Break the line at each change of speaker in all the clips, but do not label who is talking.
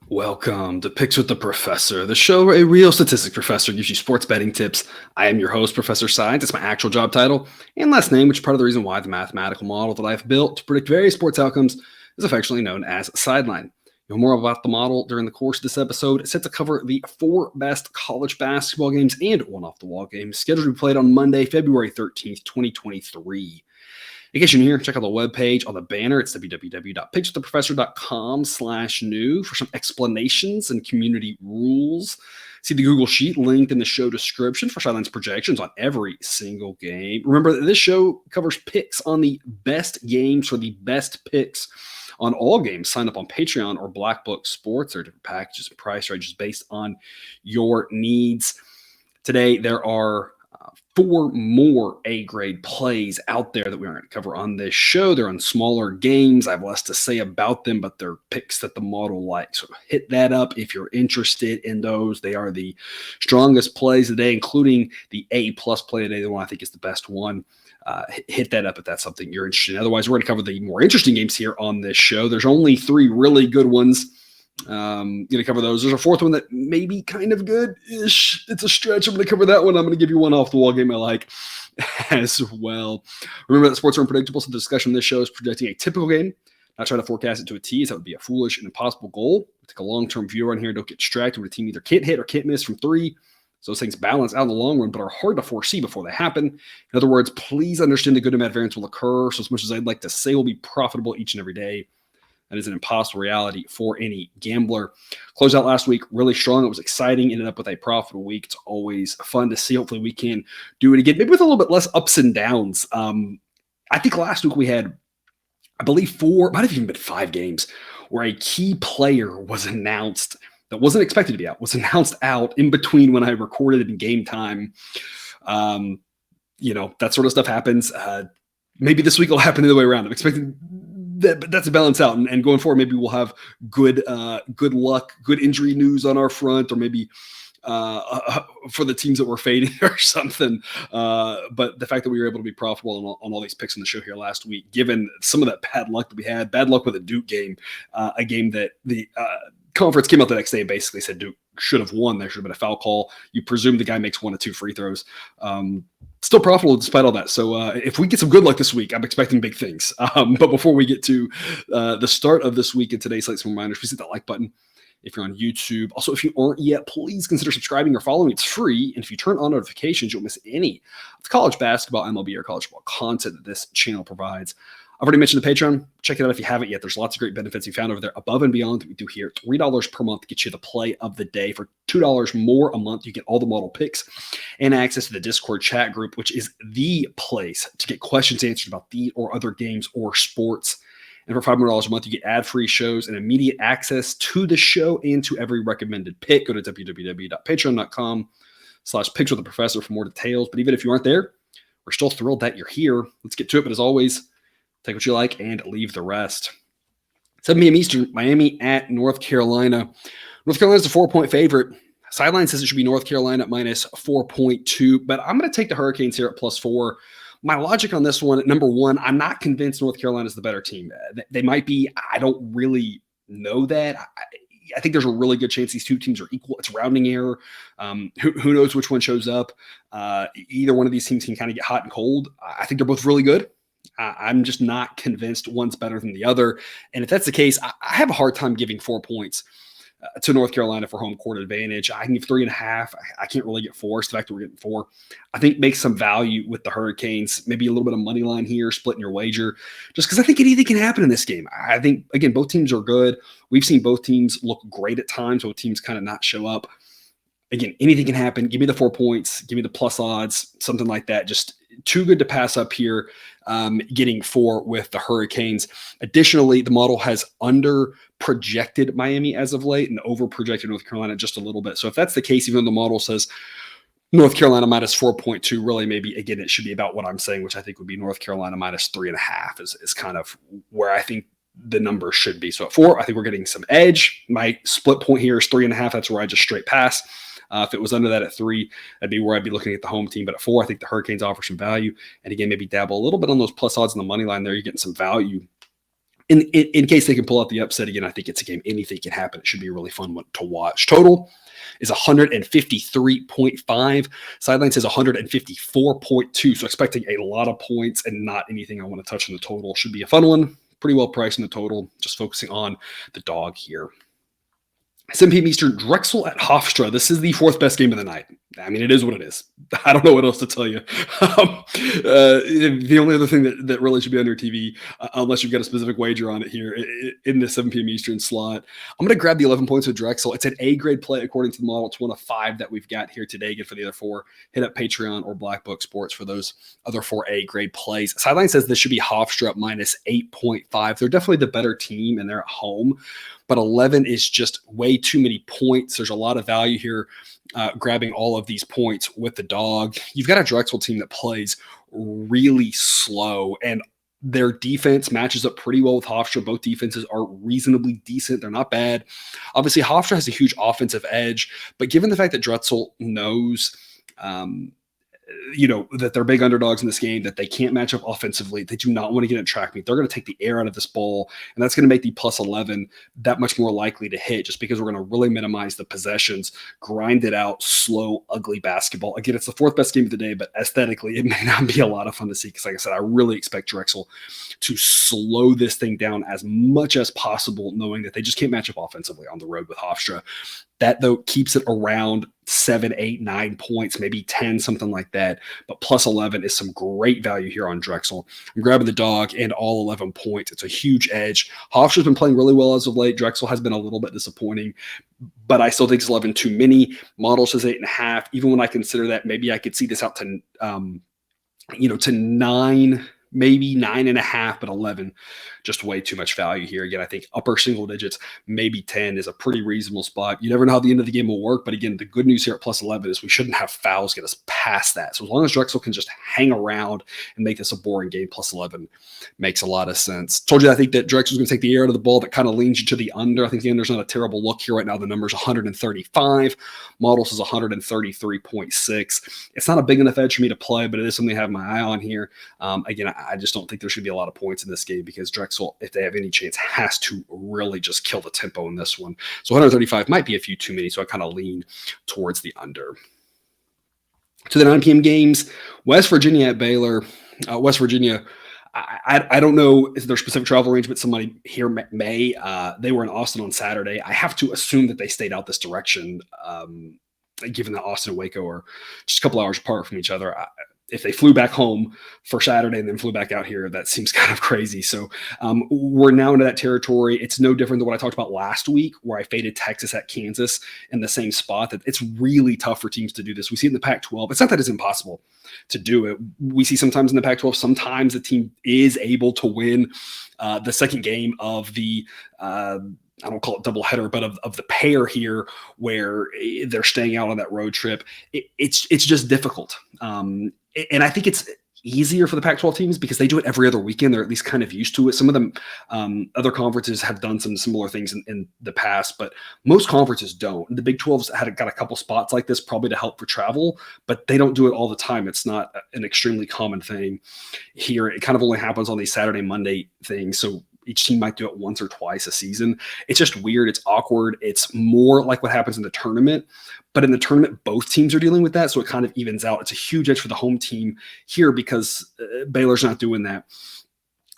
Welcome to Picks with the Professor, the show where a real statistics professor gives you sports betting tips. I am your host, Professor Science. It's my actual job title and last name, which is part of the reason why the mathematical model that I've built to predict various sports outcomes is affectionately known as Sideline. You'll know more about the model during the course of this episode. It's set to cover the 4 best college basketball games and one off-the-wall game scheduled to be played on Monday, February 13th, 2023. In case you're new here, check out the webpage on the banner. It's www.pickswiththeprofessor.com/new for some explanations and community rules. See the Google Sheet linked in the show description for Sideline's projections on every single game. Remember that this show covers picks on the best games for the best picks on all games. Sign up on Patreon or Black Book Sports. There are different packages and price ranges based on your needs. Today, there are 4 more A-grade plays out there that we aren't going to cover on this show. They're on smaller games. I have less to say about them, but they're picks that the model likes. So hit that up if you're interested in those. They are the strongest plays today, including the A-plus play today, the one I think is the best one. Hit that up if that's something you're interested in. Otherwise, we're going to cover the more interesting games here on this show. There's only 3 really good ones. Going to cover those. There's a 4th one that may be kind of good-ish. It's a stretch. I'm going to cover that one. I'm going to give you one off-the-wall game I like as well. Remember that sports are unpredictable, so the discussion on this show is projecting a typical game, not trying to forecast it to a T. That would be a foolish and impossible goal. Take a long-term view on here. Don't get distracted when a team either can't hit or can't miss from 3. So those things balance out in the long run, but are hard to foresee before they happen. In other words, please understand a good amount of variance will occur. So as much as I'd like to say we'll be profitable each and every day, that is an impossible reality for any gambler. Closed out last week really strong. It was exciting. Ended up with a profitable week. It's always fun to see. Hopefully we can do it again, maybe with a little bit less ups and downs. I think last week we had, I believe 4, might have even been 5 games where a key player was announced that wasn't expected to be out, was announced out in between when I recorded it in game time. That sort of stuff happens. Maybe this week will happen the other way around. I'm expecting that's a balance out, and going forward, maybe we'll have good luck, good injury news on our front, or maybe for the teams that we're fading or something. But the fact that we were able to be profitable on all these picks on the show here last week, given some of that bad luck that we had, bad luck with a Duke game, a game that the conference came out the next day and basically said Duke should have won. There should have been a foul call. You presume the guy makes 1 or 2 free throws. Still profitable despite all that. So if we get some good luck this week, I'm expecting big things. But before we get to the start of this week and today's like some reminders, please hit that like button if you're on YouTube. Also, if you aren't yet, please consider subscribing or following. It's free. And if you turn on notifications, you'll miss any of the college basketball, MLB, or college football content that this channel provides. I've already mentioned the Patreon. Check it out if you haven't yet. There's lots of great benefits you found over there above and beyond that we do here. $3 per month gets you the play of the day. For $2 more a month, you get all the model picks and access to the Discord chat group, which is the place to get questions answered about the or other games or sports. And for $500 a month, you get ad-free shows and immediate access to the show and to every recommended pick. Go to www.patreon.com/pickswiththeprofessor for more details. But even if you aren't there, we're still thrilled that you're here. Let's get to it. But as always, take what you like and leave the rest. 7 p.m. Eastern, Miami at North Carolina. North Carolina's a 4-point favorite. Sideline says it should be North Carolina at minus 4.2, but I'm going to take the Hurricanes here at +4. My logic on this one, number one, I'm not convinced North Carolina's the better team. They might be. I don't really know that. I think there's a really good chance these two teams are equal. It's rounding error. Who knows which one shows up? Either one of these teams can kind of get hot and cold. I think they're both really good. I'm just not convinced one's better than the other. And if that's the case, I have a hard time giving 4 points to North Carolina for home court advantage. I can give 3.5. I can't really get 4. So the fact that we're getting 4, I think makes some value with the Hurricanes. Maybe a little bit of money line here, splitting your wager, just because I think anything can happen in this game. I think, again, both teams are good. We've seen both teams look great at times, both teams kind of not show up. Again, anything can happen. Give me the 4 points. Give me the plus odds, something like that. Just too good to pass up here, getting 4 with the Hurricanes. Additionally, the model has under-projected Miami as of late and over-projected North Carolina just a little bit. So if that's the case, even though the model says North Carolina minus 4.2, really maybe, again, it should be about what I'm saying, which I think would be North Carolina minus 3.5 is kind of where I think the number should be. So at 4, I think we're getting some edge. My split point here is 3.5. That's where I just straight pass. If it was under that at 3, that'd be where I'd be looking at the home team. But at 4, I think the Hurricanes offer some value. And again, maybe dabble a little bit on those plus odds on the money line there. You're getting some value. In case they can pull out the upset again, I think it's a game. Anything can happen. It should be a really fun one to watch. Total is 153.5. Sideline says 154.2. So expecting a lot of points and not anything I want to touch on the total. Should be a fun one. Pretty well priced in the total. Just focusing on the dog here. 7 p.m. Eastern, Drexel at Hofstra. This is the 4th best game of the night. I mean, it is what it is. I don't know what else to tell you. The only other thing that really should be on your TV, unless you've got a specific wager on it here in the 7 p.m. Eastern slot, I'm going to grab the 11 points with Drexel. It's an A-grade play according to the model. It's one of 5 that we've got here today. Again, for the other 4, hit up Patreon or Black Book Sports for those other 4 A-grade plays. Sideline says this should be Hofstra minus 8.5. They're definitely the better team, and they're at home. But 11 is just way too many points. There's a lot of value here grabbing all of these points with the dog. You've got a Drexel team that plays really slow, and their defense matches up pretty well with Hofstra. Both defenses are reasonably decent. They're not bad. Obviously, Hofstra has a huge offensive edge, but given the fact that Drexel knows that they're big underdogs in this game, that they can't match up offensively, they do not want to get in track meet. They're going to take the air out of this ball, and that's going to make the plus 11 that much more likely to hit, just because we're going to really minimize the possessions, grind it out, slow, ugly basketball. Again, it's the 4th best game of the day, but aesthetically, it may not be a lot of fun to see, because like I said, I really expect Drexel to slow this thing down as much as possible, knowing that they just can't match up offensively on the road with Hofstra. That, though, keeps it around 7, 8, 9 points, maybe 10, something like that. But plus 11 is some great value here on Drexel. I'm grabbing the dog and all 11 points. It's a huge edge. Hofstra's been playing really well as of late. Drexel has been a little bit disappointing, but I still think it's 11 too many. Model says 8.5. Even when I consider that, maybe I could see this out to 9, maybe 9.5, but 11, just way too much value here. Again, I think upper single digits, maybe 10 is a pretty reasonable spot. You never know how the end of the game will work, but again, the good news here at plus 11 is we shouldn't have fouls get us past that. So as long as Drexel can just hang around and make this a boring game, plus 11 makes a lot of sense. Told you I think that Drexel's going to take the air out of the ball. That kind of leans you to the under. I think the under's not a terrible look here right now. The number's 135. Model says 133.6. It's not a big enough edge for me to play, but it is something I have my eye on here. Again, I just don't think there should be a lot of points in this game, because Drexel, if they have any chance, has to really just kill the tempo in this one. So 135 might be a few too many, so I kind of lean towards the under. To the 9 p.m. games, West Virginia at Baylor. West Virginia, I don't know if their specific travel arrangement. Somebody here may. They were in Austin on Saturday. I have to assume that they stayed out this direction, given that Austin and Waco are just a couple hours apart from each other. If they flew back home for Saturday and then flew back out here, that seems kind of crazy. So we're now into that territory. It's no different than what I talked about last week, where I faded Texas at Kansas in the same spot. That it's really tough for teams to do this. We see it in the Pac-12. It's not that it's impossible to do it. We see sometimes in the Pac-12, sometimes the team is able to win the second game of the I don't call it doubleheader, but of the pair here, where they're staying out on that road trip. It's just difficult. And I think it's easier for the Pac-12 teams because they do it every other weekend. They're at least kind of used to it. Some of them, other conferences have done some similar things in the past, but most conferences don't. The Big 12's got a couple spots like this probably to help for travel, but they don't do it all the time. It's not an extremely common thing here. It kind of only happens on these Saturday, Monday things. So each team might do it once or twice a season. It's just weird. It's awkward. It's more like what happens in the tournament. But in the tournament, both teams are dealing with that, so it kind of evens out. It's a huge edge for the home team here because Baylor's not doing that.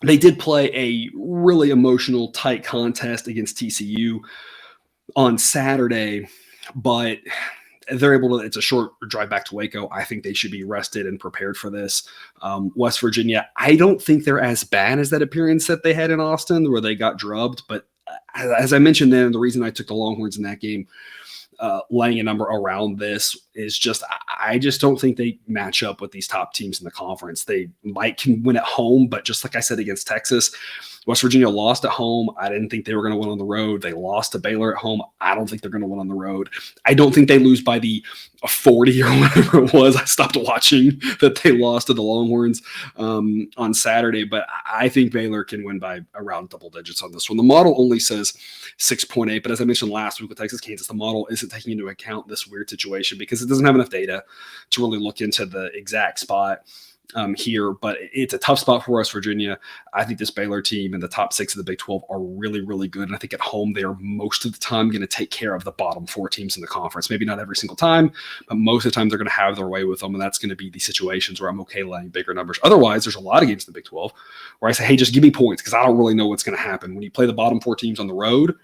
They did play a really emotional, tight contest against TCU on Saturday, but they're able to, it's a short drive back to Waco. I think they should be rested and prepared for this. West Virginia, I don't think they're as bad as that appearance that they had in Austin where they got drubbed. But as I mentioned then, the reason I took the Longhorns in that game, laying a number around this, is just, I just don't think they match up with these top teams in the conference. They can win at home, but just like I said against Texas, West Virginia lost at home. I didn't think they were going to win on the road. They lost to Baylor at home. I don't think they're going to win on the road. I don't think they lose by the 40 or whatever it was. I stopped watching that they lost to the Longhorns on Saturday, but I think Baylor can win by around double digits on this one. The model only says 6.8, but as I mentioned last week with Texas Kansas, the model isn't taking into account this weird situation because it doesn't have enough data to really look into the exact spot here, but it's a tough spot for West Virginia. I think this Baylor team and the top 6 of the Big 12 are really, really good. And I think at home, they are most of the time going to take care of the bottom 4 teams in the conference. Maybe not every single time, but most of the time they're going to have their way with them. And that's going to be the situations where I'm okay laying bigger numbers. Otherwise, there's a lot of games in the Big 12 where I say, hey, just give me points because I don't really know what's going to happen. When you play the bottom 4 teams on the road,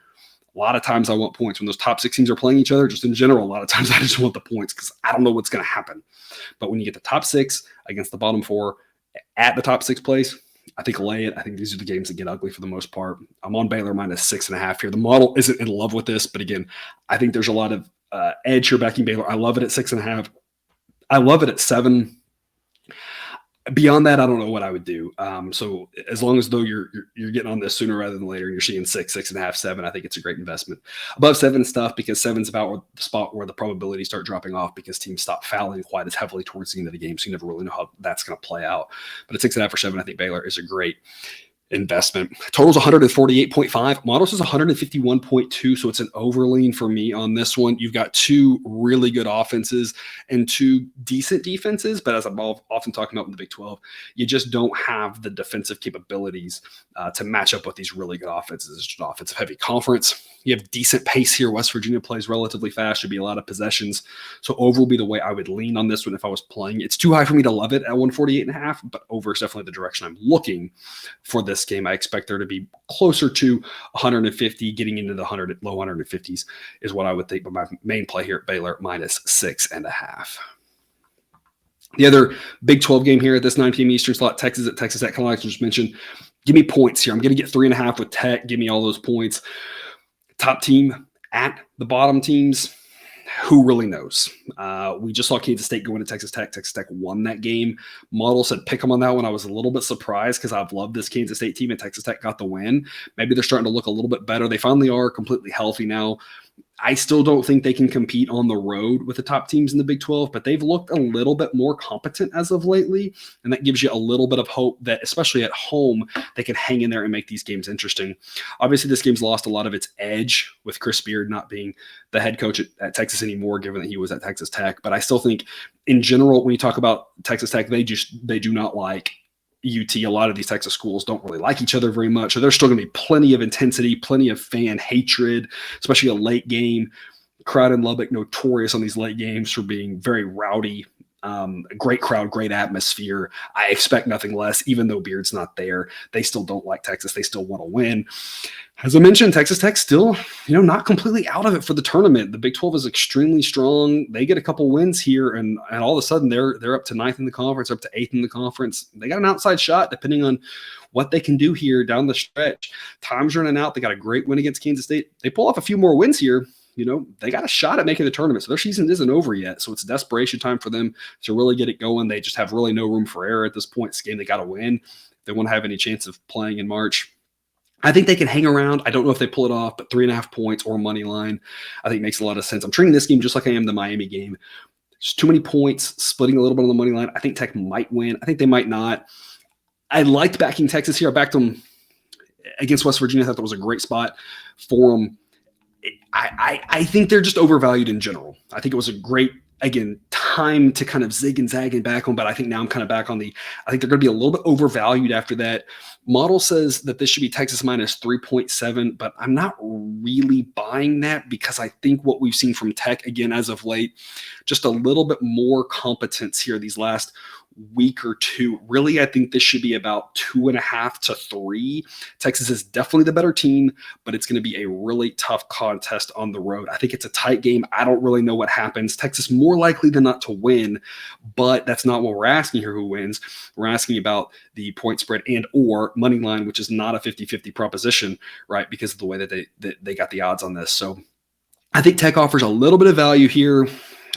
a lot of times I want points. When those top 6 teams are playing each other, just in general, a lot of times I just want the points because I don't know what's going to happen. But when you get the top 6 against the bottom 4 at the top 6 place, I think lay it. I think these are the games that get ugly for the most part. I'm on Baylor minus 6.5 here. The model isn't in love with this, but again, I think there's a lot of edge here backing Baylor. I love it at 6.5. I love it at 7. Beyond that, I don't know what I would do. So as long as though you're getting on this sooner rather than later, and you're seeing 6, 6.5, 7, I think it's a great investment. Above 7 is tough because 7's about the spot where the probabilities start dropping off because teams stop fouling quite as heavily towards the end of the game. So you never really know how that's going to play out. But at 6.5 or 7, I think Baylor is a great investment. Total's 148.5. Models is 151.2. So it's an overlean for me on this one. You've got 2 really good offenses and 2 decent defenses. But as I'm often talking about in the Big 12, you just don't have the defensive capabilities to match up with these really good offenses. It's just an offensive heavy conference. You have decent pace here. West Virginia plays relatively fast. Should be a lot of possessions. So over will be the way I would lean on this one if I was playing. It's too high for me to love it at 148.5, but over is definitely the direction I'm looking for this game. I expect there to be closer to 150, getting into the low 150s is what I would think. But my main play here at Baylor minus 6.5. The other Big 12 game here at this 9 p.m. Eastern slot, Texas at Texas Tech. Kind of like I just mentioned, give me points here. I'm going to get 3.5 with Tech. Give me all those points. Top team at the bottom teams. Who really knows? We just saw Kansas State go into Texas Tech. Texas Tech won that game. Model said pick them on that one. I was a little bit surprised because I've loved this Kansas State team, and Texas Tech got the win. Maybe they're starting to look a little bit better. They finally are completely healthy now. I still don't think they can compete on the road with the top teams in the Big 12, but they've looked a little bit more competent as of lately, and that gives you a little bit of hope that, especially at home, they can hang in there and make these games interesting. Obviously, this game's lost a lot of its edge with Chris Beard not being the head coach at Texas anymore, given that he was at Texas Tech. But I still think, in general, when you talk about Texas Tech, they do not like UT. A lot of these Texas schools don't really like each other very much. So there's still going to be plenty of intensity, plenty of fan hatred, especially a late game. Crowd in Lubbock notorious on these late games for being very rowdy. Great crowd, great atmosphere. I expect nothing less, even though Beard's not there. They still don't like Texas. They still want to win. As I mentioned, Texas Tech still, not completely out of it for the tournament. The Big 12 is extremely strong. They get a couple wins here, and all of a sudden they're up to 9th in the conference, up to 8th in the conference. They got an outside shot depending on what they can do here down the stretch. Time's running out. They got a great win against Kansas State. They pull off a few more wins here. They got a shot at making the tournament. So their season isn't over yet. So it's desperation time for them to really get it going. They just have really no room for error at this point. It's a game they got to win if they want to have any chance of playing in March. I think they can hang around. I don't know if they pull it off, but 3.5 points or money line, I think makes a lot of sense. I'm treating this game just like I am the Miami game. Just too many points, splitting a little bit on the money line. I think Tech might win. I think they might not. I liked backing Texas here. I backed them against West Virginia. I thought that was a great spot for them. I think they're just overvalued in general. I think it was a great, again, time to kind of zig and zag and back on, but I think now I'm kind of back on I think they're going to be a little bit overvalued after that. Model says that this should be Texas minus 3.7, but I'm not really buying that because I think what we've seen from Tech, again, as of late, just a little bit more competence here these last week or two. Really, I think this should be about 2.5 to 3. Texas is definitely the better team, but it's going to be a really tough contest on the road. I think it's a tight game. I don't really know what happens. Texas more likely than not to win, but that's not what we're asking here, who wins. We're asking about the point spread and or money line, which is not a 50-50 proposition, right? Because of the way that they got the odds on this. So I think Tech offers a little bit of value here.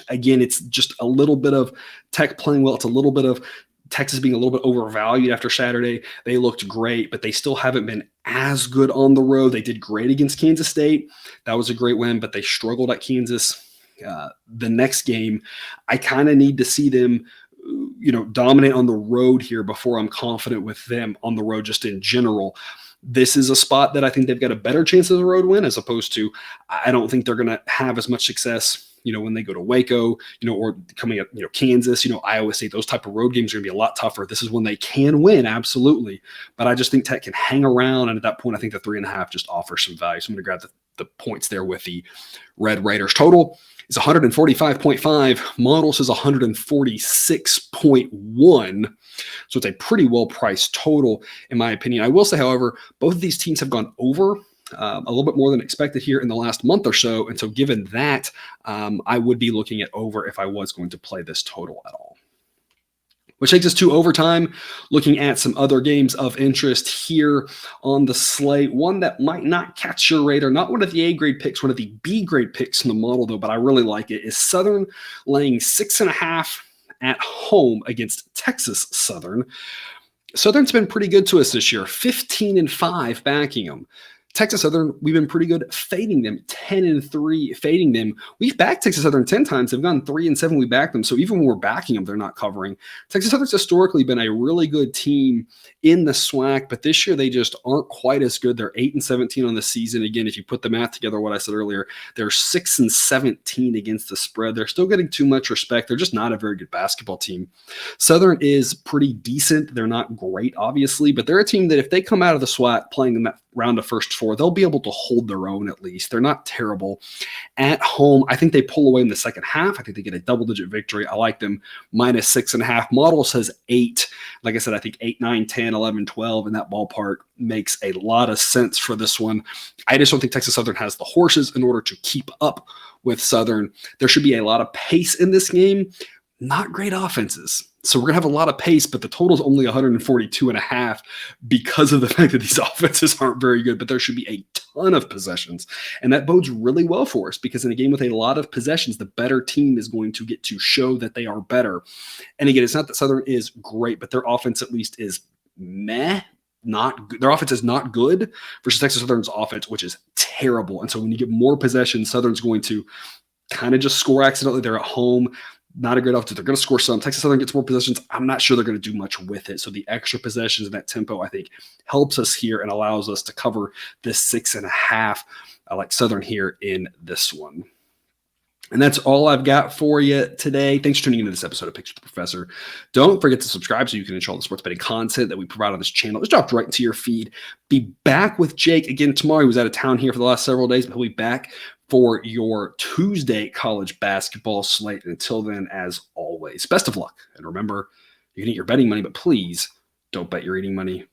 Again, it's just a little bit of Tech playing well. It's a little bit of Texas being a little bit overvalued after Saturday. They looked great, but they still haven't been as good on the road. They did great against Kansas State. That was a great win, but they struggled at Kansas. The next game, I kind of need to see them, dominate on the road here before I'm confident with them on the road just in general. This is a spot that I think they've got a better chance of a road win, as opposed to, I don't think they're going to have as much success when they go to Waco, or coming up, Kansas, Iowa State. Those type of road games are going to be a lot tougher. This is when they can win, absolutely. But I just think Tech can hang around, and at that point, I think the 3.5 just offers some value. So I'm going to grab the points there with the Red Raiders. Total is 145.5. Model says 146.1. So it's a pretty well-priced total, in my opinion. I will say, however, both of these teams have gone over a little bit more than expected here in the last month or so. And so given that, I would be looking at over if I was going to play this total at all. Which takes us to overtime, looking at some other games of interest here on the slate. One that might not catch your radar, not one of the A-grade picks, one of the B-grade picks in the model, though, but I really like it, is Southern laying 6.5 at home against Texas Southern. Southern's been pretty good to us this year, 15-5 backing them. Texas Southern, we've been pretty good fading them, 10-3 fading them. We've backed Texas Southern 10 times. They've gone 3-7. We backed them. So even when we're backing them, they're not covering. Texas Southern's historically been a really good team in the SWAC, but this year they just aren't quite as good. They're 8-17 on the season. Again, if you put the math together, what I said earlier, they're 6-17 against the spread. They're still getting too much respect. They're just not a very good basketball team. Southern is pretty decent. They're not great, obviously, but they're a team that if they come out of the SWAC playing in that round of first four, they'll be able to hold their own at least. They're not terrible. At home, I think they pull away in the second half. I think they get a double-digit victory. I like them -6.5. Model says 8. Like I said, I think 8, 9, 10, 11, 12 in that ballpark makes a lot of sense for this one. I just don't think Texas Southern has the horses in order to keep up with Southern. There should be a lot of pace in this game. Not great offenses. So we're going to have a lot of pace, but the total is only 142.5 because of the fact that these offenses aren't very good, but there should be a ton of possessions. And that bodes really well for us because in a game with a lot of possessions, the better team is going to get to show that they are better. And again, it's not that Southern is great, but their offense at least is meh. Not good. Their offense is not good versus Texas Southern's offense, which is terrible. And so when you get more possessions, Southern's going to kind of just score accidentally. They're at home. Not a great offense. They're going to score some. Texas Southern gets more possessions. I'm not sure they're going to do much with it. So the extra possessions and that tempo, I think, helps us here and allows us to cover this 6.5. I like Southern here in this one. And that's all I've got for you today. Thanks for tuning into this episode of Picks with the Professor. Don't forget to subscribe so you can enjoy all the sports betting content that we provide on this channel. It's dropped right into your feed. Be back with Jake again tomorrow. He was out of town here for the last several days, but he'll be back for your Tuesday college basketball slate. And until then, as always, best of luck. And remember, you can eat your betting money, but please don't bet your eating money.